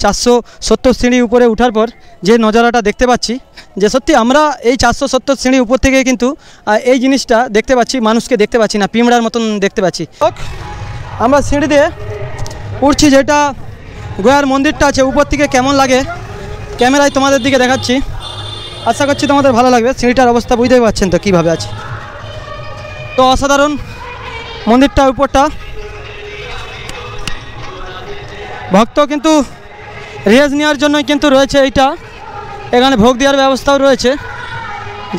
470 সিঁড়ি উপরে ওঠার পর যে নজারাটা দেখতে পাচ্ছি, যে সত্যি আমরা এই 470 সিঁড়ি উপর থেকে কিন্তু এই জিনিসটা দেখতে পাচ্ছি, মানুষকে দেখতে পাচ্ছি না, পিঁমড়ার মতন দেখতে পাচ্ছি। আমরা সিঁড়ি দিয়ে উঠছি, যেটা গোয়ার মন্দিরটা আছে উপর থেকে কেমন লাগে ক্যামেরায় তোমাদের দিকে দেখাচ্ছি, আশা করছি তোমাদের ভালো লাগবে। সিঁড়িটার অবস্থা বুঝতেই পারছেন তো কীভাবে আছে, তো অসাধারণ মন্দিরটা উপরটা। ভক্ত কিন্তু রেজ নেওয়ার জন্যই কিন্তু রয়েছে এইটা, এখানে ভোগ দেওয়ার ব্যবস্থাও রয়েছে,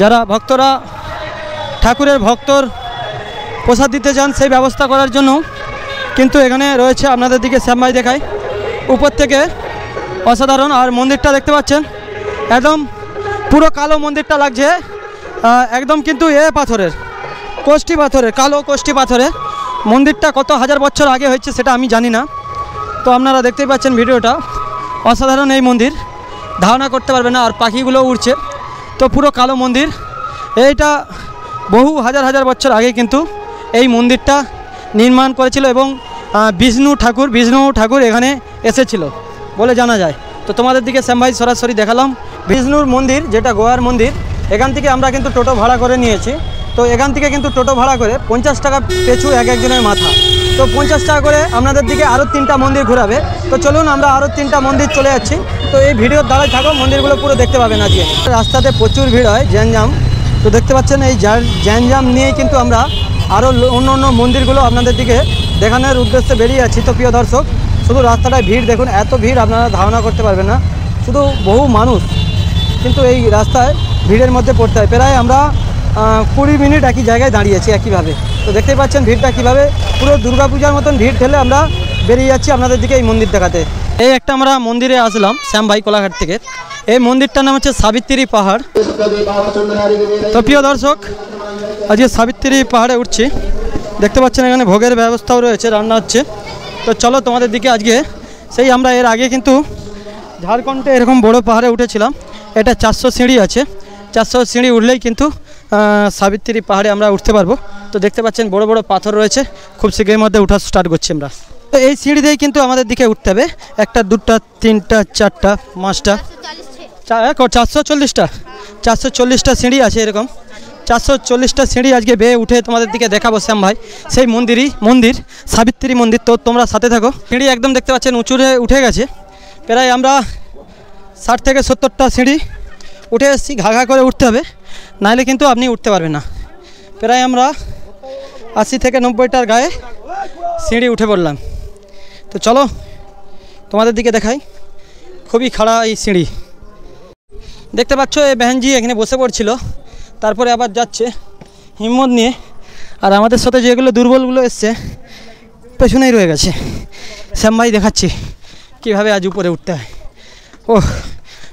যারা ভক্তরা ঠাকুরের ভক্তর প্রসাদ দিতে চান সেই ব্যবস্থা করার জন্য কিন্তু এখানে রয়েছে। আপনাদের দিকে শ্যামভাই দেখায় উপর থেকে, অসাধারণ। আর মন্দিরটা দেখতে পাচ্ছেন একদম পুরো কালো মন্দিরটা লাগছে, একদম কিন্তু পাথরের, কোষ্ঠী পাথরের, কালো কোষ্ঠী পাথরের মন্দিরটা। কত হাজার বছর আগে হয়েছে সেটা আমি জানি না, তো আপনারা দেখতেই পাচ্ছেন ভিডিওটা। অসাধারণ এই মন্দির, ধারণা করতে পারবে না। আর পাখিগুলো উড়ছে, তো পুরো কালো মন্দির। এইটা বহু হাজার হাজার বছর আগে কিন্তু এই মন্দিরটা নির্মাণ করেছিল এবং বিষ্ণু ঠাকুর এখানে এসেছিল বলে জানা যায়। তো তোমাদের দিকে শ্যামভাই সরাসরি দেখালাম বিষ্ণুর মন্দির, যেটা গোয়ার মন্দির। এখান থেকে আমরা কিন্তু টোটো ভাড়া করে নিয়েছি, তো এখান থেকে কিন্তু টোটো ভাড়া করে 50 টাকা পেছু একজনের মাথা, তো 50 টাকা করে আপনাদের দিকে আরও 3টা মন্দির ঘোরাবে। তো চলুন আমরা আরও 3টা মন্দির চলে যাচ্ছি, তো এই ভিডিওর দ্বারাই থাকো, মন্দিরগুলো পুরো দেখতে পাবেন আজকে। রাস্তাতে প্রচুর ভিড় হয়, জ্যানজাম, তো দেখতে পাচ্ছেন এই জ্যানজাম নিয়েই কিন্তু আমরা আরও অন্য মন্দিরগুলো আপনাদের দিকে দেখানোর উদ্দেশ্যে বেরিয়ে আছি। তো প্রিয় দর্শক, শুধু রাস্তাটায় ভিড় দেখুন, এত ভিড় আপনারা ধারণা করতে পারবেন না, শুধু বহু মানুষ কিন্তু এই রাস্তায় ভিড়ের মধ্যে পড়তে হয়। প্রায় আমরা 20 মিনিট একই জায়গায় দাঁড়িয়েছি একইভাবে, তো দেখতেই পাচ্ছেন ভিড়টা কীভাবে, পুরো দুর্গাপূজার মতন ভিড় ঠেলে আমরা বেরিয়ে যাচ্ছি আপনাদের দিকে এই মন্দির দেখাতে। এই একটা আমরা মন্দিরে আসলাম শ্যামভাই কোলাঘাট থেকে, এই মন্দিরটার নাম হচ্ছে সাবিত্রী পাহাড়। তো প্রিয় দর্শক, আজকে সাবিত্রী পাহাড়ে উঠছি, দেখতে পাচ্ছেন এখানে ভোগের ব্যবস্থাও রয়েছে, রান্না হচ্ছে। তো চলো তোমাদের দিকে আজকে সেই, আমরা এর আগে কিন্তু ঝাড়খণ্ডে এরকম বড় পাহাড়ে উঠেছিলাম, এটা 400 সিঁড়ি আছে, 400 সিঁড়ি উঠলেই কিন্তু সাবিত্রী পাহাড়ে আমরা উঠতে পারবো। তো দেখতে পাচ্ছেন বড় বড় পাথর রয়েছে, খুব শীঘ্রের মধ্যে উঠা স্টার্ট করছি আমরা। তো এই সিঁড়ি দিয়েই কিন্তু আমাদের দিকে উঠতে হবে, 1টা 2টা 3টা 4টা 5টা 440টা সিঁড়ি আছে, এরকম 440টা সিঁড়ি আজকে বেয়ে উঠে তোমাদের দিকে দেখাবো শ্যামভাই, সেই মন্দির সাবিত্রী মন্দির। তো তোমরা সাথে থাকো। সিঁড়ি একদম দেখতে পাচ্ছেন উঁচুরে উঠে গেছে, প্রায় আমরা 60 থেকে 70টা সিঁড়ি উঠে এসেছি, ঘা করে উঠতে হবে, নাহলে কিন্তু আপনি উঠতে পারবেন না। প্রায় আমরা 80 থেকে 90টার গায়ে সিঁড়ি উঠে পড়লাম। তো চলো তোমাদের দিকে দেখাই, খুবই খাড়া এই সিঁড়ি। দেখতে পাচ্ছ এই বেহেনজি এখানে বসে পড়ছিল, তারপরে আবার যাচ্ছে হিম্মত নিয়ে, আর আমাদের সাথে যেগুলো দুর্বলগুলো এসছে পেছনেই রয়ে গেছে। শ্যামভাই দেখাচ্ছি কীভাবে আজ উপরে উঠতে হয়। ওহ,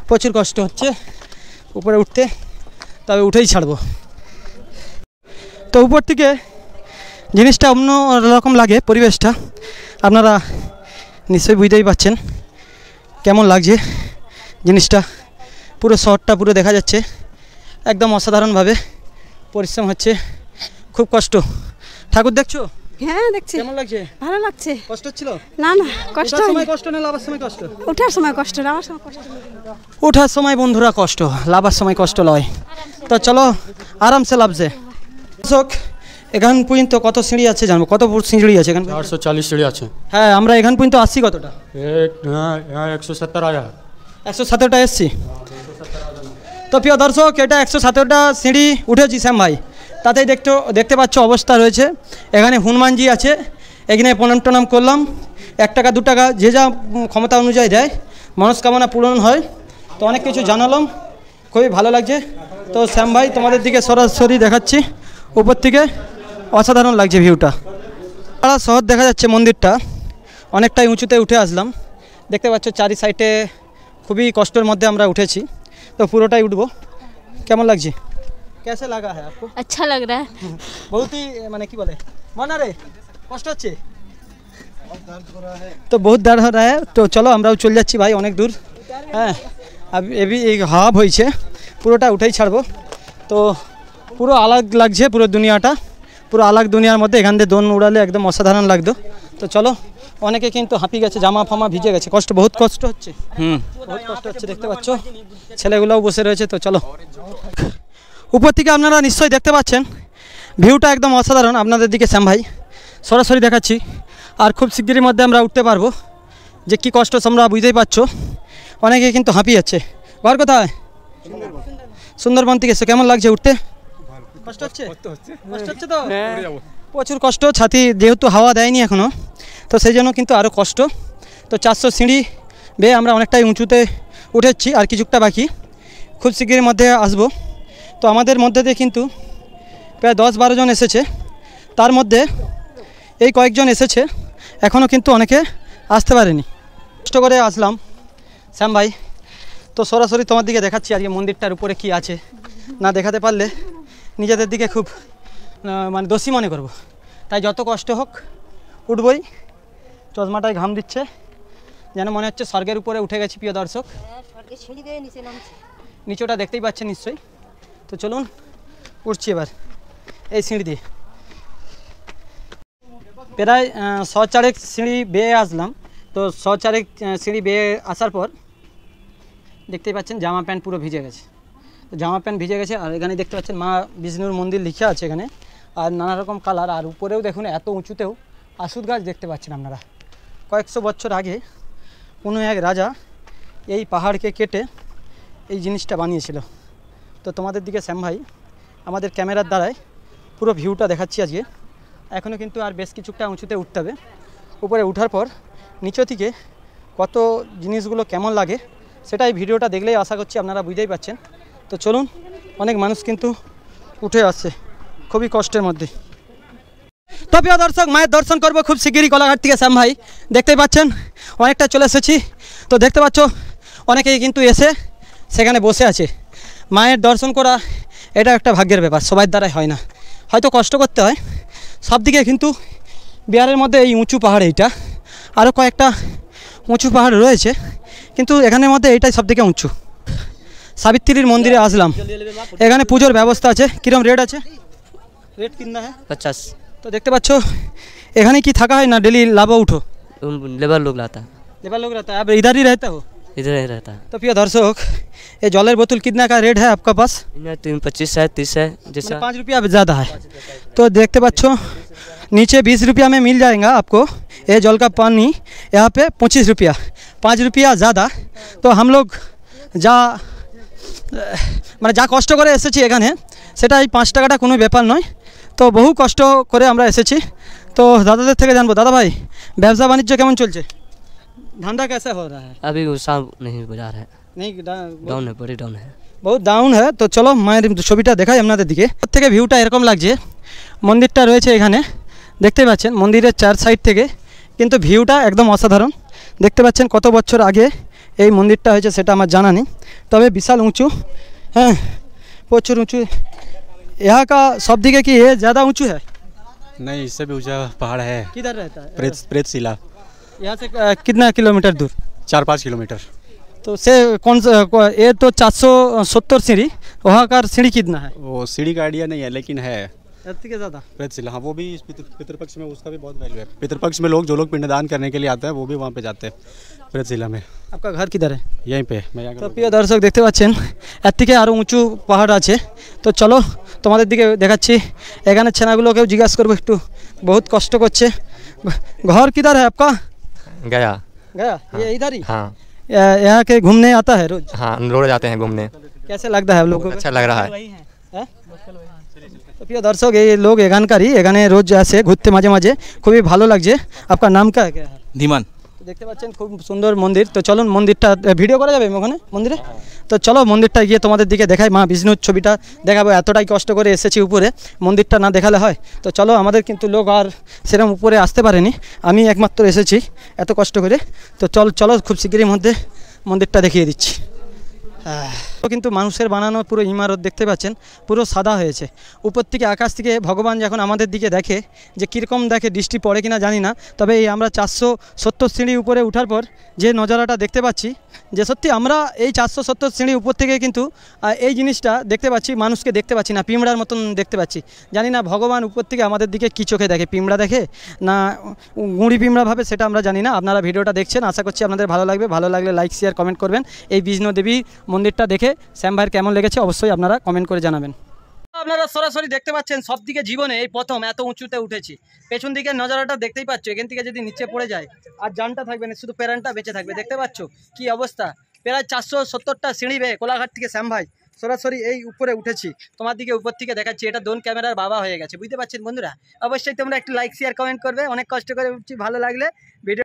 প্রচুর কষ্ট হচ্ছে উপরে উঠতে, তবে উঠেই ছাড়বো। তো উপর থেকে জিনিসটা অন্য রকম লাগে, পরিবেশটা আপনারা নিশ্চয়ই বুঝতেই পারছেন কেমন লাগছে জিনিসটা। পুরো শহরটা পুরো দেখা যাচ্ছে, একদম অসাধারণভাবে পরিশ্রম হচ্ছে, খুব কষ্ট। ঠাকুর দেখছো? হ্যাঁ দেখছি। কেমন লাগছে? ভালো লাগছে। কষ্ট ছিল? না না, কষ্ট ওঠার সময় কষ্ট না লাভার সময় কষ্ট? ওঠার সময় কষ্ট, লাভার সময় কষ্ট। ওঠার সময় বন্ধুরা কষ্ট, লাভার সময় কষ্ট লয়। তো চলো আরামসে লাভছে। দর্শক, এখান পর্যন্ত কত সিঁড়ি আছে জানবো, কত সিঁড়ি আছে এখানে? 440 সিঁড়ি আছে। হ্যাঁ, আমরা এখান পর্যন্ত আসছি কতটা? 170 আয়া 117টা এসছি। তো প্রিয় দর্শক, এটা 117টা সিঁড়ি উঠেছি শ্যামভাই, তাতেই দেখতে পাচ্ছ অবস্থা রয়েছে। এখানে হনুমানজি আছে, এখানে প্রণাম টনাম করলাম, 1 টাকা 2 টাকা যে যা ক্ষমতা অনুযায়ী দেয়, মনস্কামনা পূরণ হয়। তো অনেক কিছু জানালাম, খুবই ভালো লাগছে। তো শ্যামভাই তোমাদের দিকে সরাসরি দেখাচ্ছি উপর থেকে, অসাধারণ লাগছে ভিউটা। সারা শহর দেখা যাচ্ছে, মন্দিরটা অনেকটাই উঁচুতে উঠে আসলাম। দেখতে পাচ্ছ চারি সাইডে খুবই কষ্টের মধ্যে আমরা উঠেছি, তো পুরোটাই উঠবো। কেমন লাগছে? कैसे लगा है आपको? अच्छा लग रहा है। बहुत ही माने की बोले मना रे कष्ट হচ্ছে, तो बहुत दर्द हो रहा है। तो चलो আমরাও চলে যাচ্ছি ভাই অনেক দূর। হ্যাঁ, এবি এই হাব হয়েছে, পুরোটা উঠেই ছাড়বো। তো পুরো আলাদা লাগছে, পুরো দুনিয়াটা পুরো আলাদা দুনিয়ার মধ্যে। এখান দিয়ে দোন উড়ালে একদম অসাধারণ লাগতো। তো চলো অনেকে কিন্তু হাঁপিয়ে গেছে, জামা ফামা ভিজে গেছে, বহুত কষ্ট হচ্ছে। বহুত কষ্ট হচ্ছে, দেখতে পাচ্ছ ছেলেগুলোও বসে রয়েছে। তো চলো, উপর থেকে আপনারা নিশ্চয়ই দেখতে পাচ্ছেন ভিউটা একদম অসাধারণ। আপনাদের দিকে শ্যাম ভাই সরাসরি দেখাচ্ছি, আর খুব শিগগিরই মধ্যে আমরা উঠতে পারবো। যে কী কষ্ট তোমরা বুঝতেই পারছো, অনেকে কিন্তু হাঁপিয়ে যাচ্ছে। ঘর কোথায়? সুন্দরবন থেকে এসে কেমন লাগছে উঠতে? কষ্ট হচ্ছে? কষ্ট হচ্ছে তো প্রচুর কষ্ট। ছাতি যেহেতু হাওয়া দেয়নি এখনও, তো সেই জন্য কিন্তু আরও কষ্ট। তো 400 সিঁড়ি বেয়ে আমরা অনেকটাই উঁচুতে উঠেছি, আর কিছুটা বাকি, খুব শিগগিরের মধ্যে আসবো। তো আমাদের মধ্যে দিয়ে কিন্তু প্রায় 10-12 জন এসেছে, তার মধ্যে এই কয়েকজন এসেছে, এখনও কিন্তু অনেকে আসতে পারেনি। কষ্ট করে আসলাম শ্যাম ভাই। তো সরাসরি তোমার দিকে দেখাচ্ছি আজকে মন্দিরটার উপরে কি আছে। না দেখাতে পারলে নিজেদের দিকে খুব মানে দোষী মনে করব, তাই যত কষ্ট হোক উঠবই। চশমাটায় ঘাম দিচ্ছে, যেন মনে হচ্ছে স্বর্গের উপরে উঠে গেছি। প্রিয় দর্শক, নিচেটা দেখতেই পাচ্ছেন নিশ্চয়ই। তো চলুন উঠছি এবার এই সিঁড়ি দিয়ে। প্রায় 100 সিঁড়ি বেয়ে আসলাম। তো 100 সিঁড়ি বেয়ে আসার পর দেখতেই পাচ্ছেন জামা প্যান্ট পুরো ভিজে গেছে। তো জামা প্যান্ট ভিজে গেছে, আর এখানে দেখতে পাচ্ছেন মা বিষ্ণুর মন্দির লিখা আছে এখানে, আর নানা রকম কালার। আর উপরেও দেখুন এত উঁচুতেও আশুদ গাছ দেখতে পাচ্ছেন আপনারা। কয়েকশো বছর আগে কোনো এক রাজা এই পাহাড়কে কেটে এই জিনিসটা বানিয়েছিল। তো তোমাদের দিকে শ্যাম ভাই আমাদের ক্যামেরার দ্বারাই পুরো ভিউটা দেখাচ্ছি আজকে। এখনও কিন্তু আর বেশ কিছুটা উঁচুতে উঠতে হবে। উপরে ওঠার পর নিচে থেকে কত জিনিসগুলো কেমন লাগে সেটাই ভিডিওটা দেখলেই আশা করছি আপনারা বুঝতেই পারছেন। তো চলুন, অনেক মানুষ কিন্তু উঠে আসছে খুবই কষ্টের মধ্যে। তো প্রিয় দর্শক, মায়ের দর্শন করবো খুব শিগগিরই কোলাঘাট থেকে শ্যাম ভাই। দেখতেই পাচ্ছেন অনেকটা চলে এসেছি। তো দেখতে পাচ্ছ অনেকেই কিন্তু এসে সেখানে বসে আছে। মায়ের দর্শন করা এটা একটা ভাগ্যের ব্যাপার, সবার দ্বারাই হয় না, হয়তো কষ্ট করতে হয়। সব দিকে কিন্তু বিহারের মধ্যে এই উঁচু পাহাড়, এইটা আরও কয়েকটা উঁচু পাহাড় রয়েছে, কিন্তু এখানের মধ্যে এইটাই সবথেকে উঁচু। সাবিত্রীর মন্দিরে আসলাম, এখানে পুজোর ব্যবস্থা আছে। কিরম রেট আছে? রেট কিतना है? 50। তো দেখতে পাচ্ছ এখানে কি থাকা হয় না? ডেলি লাভা উঠো? लेबर लोग लाता है, लेबर लोग रहता है, आप इधर ही रहते हो? इधर ही रहता है। तो प्रिय दर्शक, ये जलेर बोतल कितना का रेट है आपका पास? इनमें 25 है, 30 है, जैसा 5 रुपया ज़्यादा है। तो देखते बच्चों नीचे 20 रुपया में मिल जाएगा आपको ये जल का पानी, यहाँ पे 25 रुपया, 5 रुपया ज़्यादा। तो हम लोग যা মানে যা কষ্ট করে এসেছি এখানে, সেটা এই 5 টাকাটা কোনো ব্যাপার নয়। তো বহু কষ্ট করে আমরা এসেছি। তো দাদাদের থেকে জানবো, দাদা ভাই ব্যবসা বাণিজ্য কেমন চলছে? ধান্দা कैसा हो रहा है? अभी वो साफ नहीं बाजार है, नहीं डाउन है, बड़ी डाउन है। বহুত ডাউন হ্যাঁ। তো চলো মায়ের ছবিটা দেখাই আপনাদের দিকে। থেকে ভিউটা এরকম লাগছে। মন্দিরটা রয়েছে এখানে, দেখতে পাচ্ছেন মন্দিরের 4 সাইড থেকে কিন্তু ভিউটা একদম অসাধারণ। দেখতে পাচ্ছেন কত বছর আগে এই মন্দিরটা হয়েছে সেটা আমার জানা নেই, তবে বিশাল উঁচু, হ্যাঁ প্রচুর উঁচু। यहाँ का सब दिखे कि ये ज़्यादा ऊंचू है? नहीं, इससे भी ऊंचा पहाड़ है। किधर रहता है? प्रेतशिला, यहाँ से कितना किलोमीटर दूर? 4-5 किलोमीटर। तो से कौन सा ये तो 470 सीढ़ी, वहाँ का सीढ़ी कितना है? वो सीढ़ी का आइडिया नहीं है, लेकिन है इतनी के ज़्यादा। प्रेतशिला। हाँ, वो भी पितृपक्ष में उसका भी बहुत वैल्यू है। पितृपक्ष में लोग जो लोग पिंडदान करने के लिए आते हैं वो भी वहाँ पे जाते हैं प्रेतशिला में। आपका घर किधर है? यहीं पे मैं তো প্রিয় দর্শক দেখতে পাচ্ছেন এর থেকে আরও উঁচু পাহাড় আছে। তো চলো তোমাদের দিকে দেখাচ্ছি। এখানে ছেনাগুলোকেও জিজ্ঞাসা করবো একটু, বহুত কষ্ট করছে। घर किधर है आपका? गया। गया ये इधर ही? हाँ यहाँ के घूमने आता है रोज? हाँ, रोज जाते हैं घूमने, कैसे लगता है आप लोगों को? अच्छा लग रहा है। হ্যাঁ? তো প্রিয় দর্শক এই লোক এখানকারই, এখানে রোজ আসে ঘুরতে মাঝে মাঝে, খুবই ভালো লাগছে। আপনার নাম क्या है? धीमान। দেখতে পাচ্ছেন খুব সুন্দর মন্দির। তো চলুন মন্দিরটা ভিডিও করা যাবে ওখানে মন্দিরে? তো চলো মন্দিরটা গিয়ে তোমাদের দিকে দেখাই, মা বিষ্ণুর ছবিটা দেখাবো। এতটাই কষ্ট করে এসেছি উপরে, মন্দিরটা না দেখালে হয়? তো চলো, আমাদের কিন্তু লোক আর সেরকম উপরে আসতে পারেনি, আমি একমাত্র এসেছি এত কষ্ট করে। তো চলো খুব শিগগিরই মধ্যে মন্দিরটা দেখিয়ে দিচ্ছি। তো কিন্তু মানুষের বানানো পুরো ইমারত দেখতে পাচ্ছেন, পুরো সাদা হয়েছে। উপর থেকে আকাশ থেকে ভগবান যখন আমাদের দিকে দেখে, যে কীরকম দেখে, দৃষ্টি পড়ে কিনা জানি না, তবে এই আমরা 470 সিঁড়ি উপরে ওঠার পর যে নজারাটা দেখতে পাচ্ছি, যে সত্যি আমরা এই 470 সিঁড়ি উপর থেকে কিন্তু এই জিনিসটা দেখতে পাচ্ছি, মানুষকে দেখতে পাচ্ছি না, পিঁমড়ার মতন দেখতে পাচ্ছি। জানি না ভগবান উপর থেকে আমাদের দিকে কী চোখে দেখে, পিঁমড়া দেখে না গুঁড়ি পিঁমড়া ভাবে, সেটা আমরা জানি না। আপনারা ভিডিওটা দেখছেন, আশা করছি আপনাদের ভালো লাগবে। ভালো লাগলে লাইক শেয়ার কমেন্ট করবেন। এই বিষ্ণুদেবী মন্দিরটা দেখে শ্যাম ভাইয়ের কেমন লেগেছে অবশ্যই আপনারা কমেন্ট করে জানাবেন। আপনারা সরাসরি দেখতে পাচ্ছেন, সব দিকে জীবনে এই প্রথম এত উঁচুতে উঠেছি। পেছন দিকের নজারাটা দেখতেই পাচ্ছ, এখান থেকে যদি নিচে পড়ে যায় আর জানটা থাকবে না, শুধু প্যারানটা বেঁচে থাকবে। দেখতে পাচ্ছ কি অবস্থা, প্রায় 470টা সিঁড়ি বেয়ে কোলাঘাট থেকে শ্যাম ভাই সরাসরি এই উপরে উঠেছি। তোমার দিকে উপর থেকে দেখাচ্ছি, এটা ড্রোন ক্যামেরার বাবা হয়ে গেছে, বুঝতে পারছেন বন্ধুরা। অবশ্যই তোমরা একটু লাইক শেয়ার কমেন্ট করবে। অনেক কষ্ট করে উঠছি, ভালো লাগলে ভিডিও